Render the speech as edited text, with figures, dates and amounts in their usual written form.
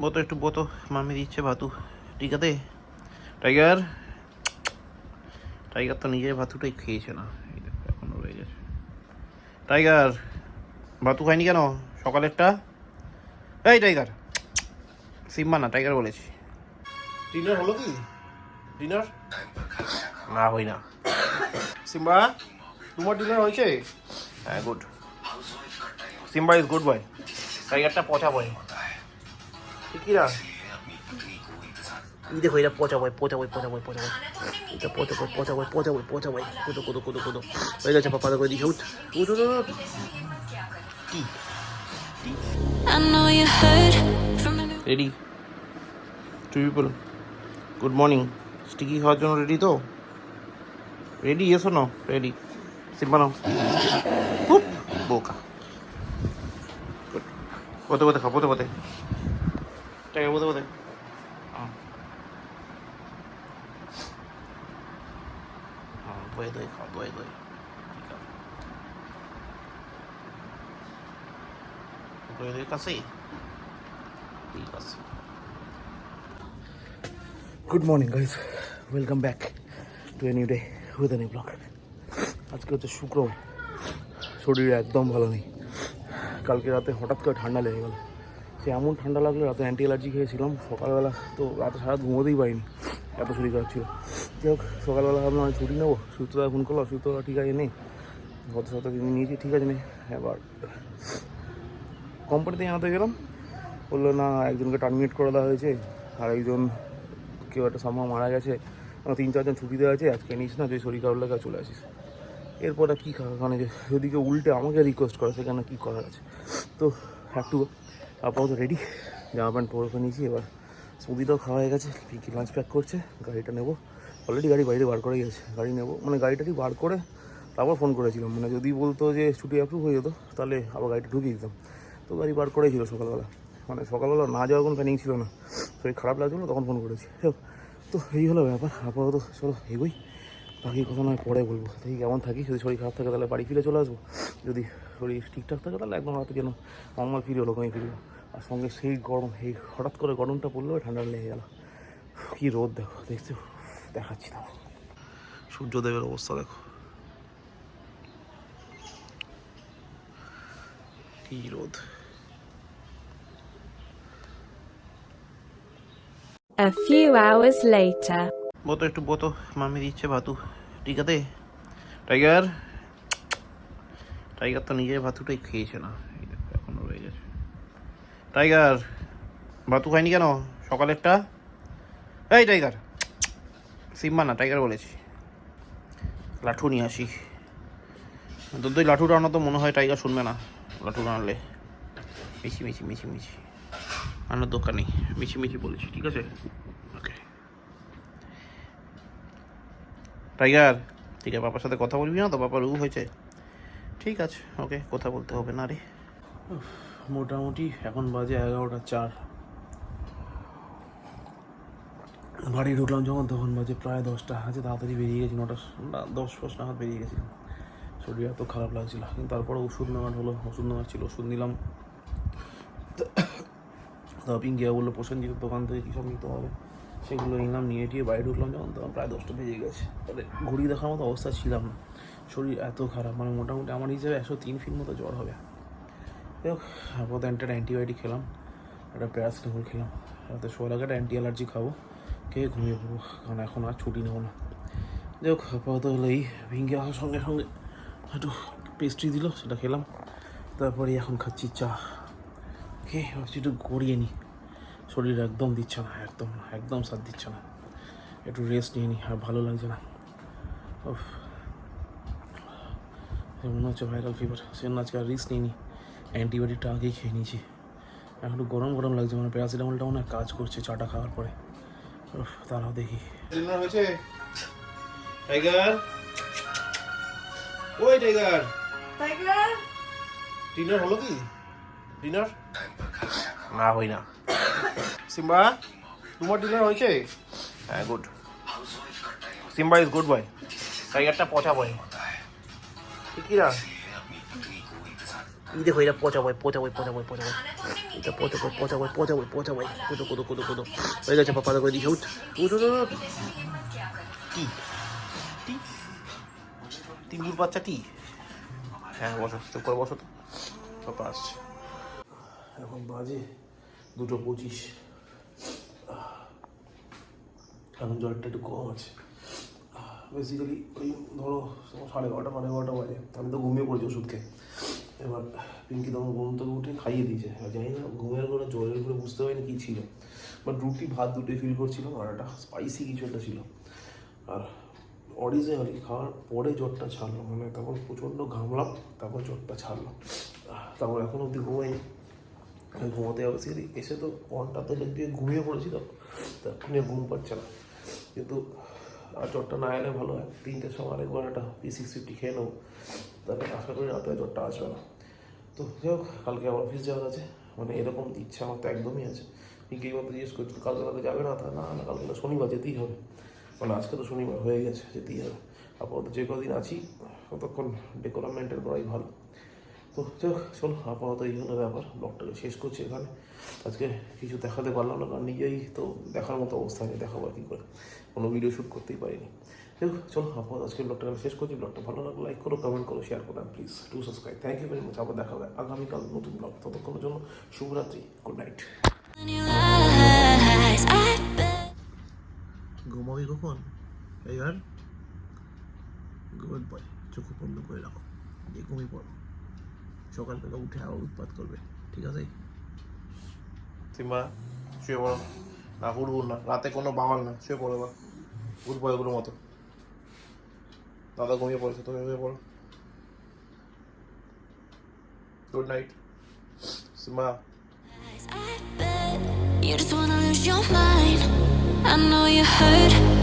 বতো একটু বতো, মামি দিচ্ছে ভাতু। টিকাতে টাইগার, টাইগার তো নিজের ভাতুটাই খেয়েছে না, এই দেখো এখনো রয়ে গেছে। টাইগার ভাতু খায়নি কেন সকালেরটা? এই টাইগার, সিম্বা না টাইগার বলেছি। ডিনার হলো কি? ডিনার না হই না। সিম্বা তোমার ডিনার হয়েছে? হ্যাঁ good, Simba is good boy. টাইগারটা পচা বয়, ঠিকই না? এই দেখো এটা পচা বয়, পচা বয়, পচা বয়, পচা বয়, এটা পচা বয়, পচা বয়, পচা বয়, পচা বয়। কোদো কোদো কোদো কোদো হয়ে গেছে, পাপা করে দিয়েছে। উঠ উঠ উঠ উঠ। কি ready to people, good morning. Sticky খাওয়ার জন্য রেডি তো? রেডি এসো না, রেডি। সিম্বা নাও, খুব বোকা। পোতে পোতে খাও, পোতে পোতে টাইগার, পোতে পোতে। দই দই খাও, দই দই। দই দই কাছে ঠিক আছে। Good morning guys, welcome back to a new day with a new blog. আজকে হচ্ছে শুক্রবার, শরীর একদম ভালো নেই। কালকে রাতে হঠাৎ করে ঠান্ডা লেগে গেল, সে এমন ঠান্ডা লাগলো, রাতে অ্যান্টি অ্যালার্জি খেয়েছিলাম। সকালবেলা তো রাতে সারা ঘুমোতেই পারিনি, এত শরীর খারাপ ছিল। যাই হোক, সকালবেলা ভাবলাম আমি ছুটি নেবো, সুস্থতা ফোন করলো, সুস্থতা ঠিক আছে নেই, গত সপ্তাহে দিন নিয়েছি, ঠিক আছে নেই। এবার কোম্পানিতে জানাতে গেলাম, বললো না একজনকে টার্মিনেট করে দেওয়া হয়েছে, আর একজন কেউ একটা সম্ভব মারা গেছে, 3-4 জন ছুটি দেওয়া আছে, আজকে নিস না, তুই শরীর খারাপ লাগে চলে আসিস। এরপর আর কী খাওয়া, যে যদি কেউ উল্টে আমাকে রিকোয়েস্ট করে সেখানে কী করার আছে। তো একটু আপাতত রেডি, জামা প্যান্ট পরে নিয়েছি। এবার স্মুদিটাও খাওয়া হয়ে গেছে, পিকি লাঞ্চ প্যাক করছে, গাড়িটা নেবো। অলরেডি গাড়ি বাইরে বার করে গেছে, গাড়ি নেবো মানে গাড়িটাটি বার করে তারপর ফোন করেছিলাম, মানে যদি বলতো যে ছুটি অ্যাপ্রুভ হয়ে যেত তাহলে আবার গাড়িটা ঢুকিয়ে দিতাম। তো গাড়ি বার করেছিল সকালবেলা, মানে সকালবেলা না যাওয়ার কোনো প্ল্যানিং ছিল না, শরীর খারাপ লাগছিলো তখন ফোন করেছি। তো এই হলো ব্যাপার, আপাতত চলো এগোই, বাকি কথা নয় পরে বলবো। দেখি কেমন থাকি, যদি শরীর খারাপ থাকে তাহলে বাড়ি ফিরে চলে আসবো, যদি শরীর ঠিকঠাক থাকে তাহলে একদম রাতে যেন নর্মাল ফিরে হলো, কমে ফিরবো। আর সঙ্গে সেই গরম, এই হঠাৎ করে গরমটা পড়লেও ঠান্ডা লেগে গেল। কী রোদ দেখো, দেখছো, দেখাচ্ছি না, সূর্যদেবের অবস্থা দেখো কী রোদ। A few hours later. বতো একটু বতো, মামি দিচ্ছে ভাতু। টিকাতে টাইগার, টাইগার তো নিজের ভাতুটাই খেয়েছে না, এই দেখো এখনো রয়ে গেছে। টাইগার ভাতু খায়নি কেন সকালেরটা? এই টাইগার, সিম্বা না টাইগার বলেছি। লাঠু নিয়ে আসি, দুই লাঠুটা আনা তো মনে হয় টাইগার শুনবে না, লাঠু আনলে মিছি মিছি মিছি মিছি আনার দোকান নেই, মিছি মিছি বলেছি, ঠিক আছে ওকে। টাইগার ঠিক আছে, বাবার সাথে কথা বলবি না তো? বাবা রু হয়েছে, ঠিক আছে ওকে, কথা বলতে হবে না রে। মোটামুটি এখন বাজে 11টা 4, বাড়ি ঢুকলাম যখন তখন বাজে প্রায় 10টা। আছে তাড়াতাড়ি বেরিয়ে গেছি, 9:10 নাগাদ বেরিয়ে গেছিলাম। শরীর এত খারাপ লাগছিল, কিন্তু তারপরে ওষুধ নেওয়ার হলো, ওষুধ নেওয়ার ছিল, ওষুধ নিলাম। তারপর গিয়ে বললো প্রসেনজিতের দোকান থেকে কী সব নিতে হবে, সেগুলো নিলাম, নিয়ে টিয়ে বাড়ি ঢুকলাম যখন তখন প্রায় 10টা বেজে গেছে। তাহলে ঘুড়ি দেখার মতো অবস্থা ছিলাম না, শরীর এত খারাপ, মানে মোটামুটি আমার হিসেবে 103 ফিট মতো জ্বর হবে। যাই হোক, আপাতত একটা অ্যান্টিবায়োটিক খেলাম, একটা প্যারাসিটামল খেলাম, রাতে শোয়ার আগে একটা অ্যান্টি অ্যালার্জি খাবো, খেয়ে ঘুমিয়ে পড়বো, কারণ এখন আর ছুটি নেবো না। যাই হোক, আপাতত হলো এই ভেঙে আসার সঙ্গে সঙ্গে একটু পেস্ট্রি দিল, সেটা খেলাম। তারপরে এখন খাচ্ছি চা, খেয়ে ভাবছি একটু গড়িয়ে নিই, শরীর একদম দিচ্ছে না, একদম একদম সাথ দিচ্ছে না, একটু রেস্ট নিয়ে নিই, আর ভালো লাগছে না। মনে হচ্ছে ভাইরাল ফিভার, সেজন্য আজকে আর রিস্ক নিই নি, অ্যান্টিবায়োটিকটা আগেই খেয়ে নিয়েছি। এখন একটু গরম গরম লাগছে, মানে প্যারাসিটামলটা মনে কাজ করছে চাটা খাওয়ার পরে। তারাও দেখি। ডিনার হয়েছে টাইগার, ওই টাইগার, টাইগার ডিনার হলো কি? ডিনার না হই না। সিম্বা তোমার ডিনার হয়েছে? হ্যাঁ good, Simba is good boy. টাইগারটা পচা বয়, ঠিকই না? এই দেখো এটা পচা বই এটা পচা বই কোদো হয়ে গেছে পাপা করে দিয়েছে উঠ টি টি তিনগুর বাচ্চা টি হ্যাঁ বসো চুপ করে বসো তো পাপা আসছে এখন বাজে 2:25 এখন জ্বরটা একটু কম আছে বেসিক্যালি ওই ধরো 11:30 বাজে আমি তো ঘুমিয়ে পড়েছি ওষুধ খেয়ে এবার পিঙ্কি তখন ঘুম থেকে উঠে খাইয়ে দিয়েছে জানি না ঘুমের করে জ্বরের করে বুঝতে পারিনি কী ছিল বাট রুটি ভাত দুটোই ফিল করছিলাম আর একটা স্পাইসি কিছু একটা ছিল আর অরিজিনালি খাওয়ার পরে জ্বরটা ছাড়লো মানে তখন প্রচণ্ড ঘামলাম তারপর জ্বরটা ছাড়লো তারপর এখন অবধি ঘুমাইনি ঘুমোতে হবে সেরি এসে তো ঘন্টাতে দিয়ে ঘুমিয়ে পড়েছিল তখন ঘুম পাচ্ছে না কিন্তু আর জ্বরটা না এলে ভালো হয় 3টের সময় আরেকবার একটা P650 খেয়ে নেবো তাহলে আশা করি রাতে জ্বরটা আসবে না তো যাই হোক কালকে আমার অফিস যাওয়ার আছে মানে এরকম ইচ্ছা আমার তো একদমই আছে পিঙ্কির মতো জিজ্ঞেস করছিল কালকে তাহলে যাবে না তা না কালকে তো শনিবার যেতেই হবে মানে আজকে তো শনিবার হয়ে গেছে যেতেই হবে আপাতত যে কদিন আছি ততক্ষণ ডেকোরামেন্টের করাই ভালো তো যাই হোক চলো আপাতত এই হলো ব্যাপার ব্লগটাকে শেষ করছি এখানে আজকে কিছু দেখাতে পারলাম না কারণ নিজেই তো দেখার মতো অবস্থা নেই দেখাবো আর কী করে কোনো ভিডিও শ্যুট করতেই পারিনি যাই হোক চলো আপাতত আজকে ব্লগটাকে শেষ করছি ব্লগটা ভালো লাগলো লাইক করো কমেন্ট করো শেয়ার করো please to subscribe thank you very much আবার দেখা হবে আগামীকাল নতুন ব্লগ ততক্ষণের জন্য শুভরাত্রি গুড নাইট ঘুমাবি কখন এইবার গুড বয় চোখ বন্ধ করে রাখো দিয়ে ঘুমিয়ে পড়ো সকালবেলা উঠে আবার উৎপাত করবে ঠিক আছে সিম্বা শুয়ে পড়ো না হুড় না রাতে কোনো বাঙাল না শুয়ে পড়ো বা উঠ বয়গুলোর মতো দাদা ঘুমিয়ে পড়েছে তুমি ঘুমিয়ে পড়ো good night Simba You just wanna lose your mind. I know you hurt.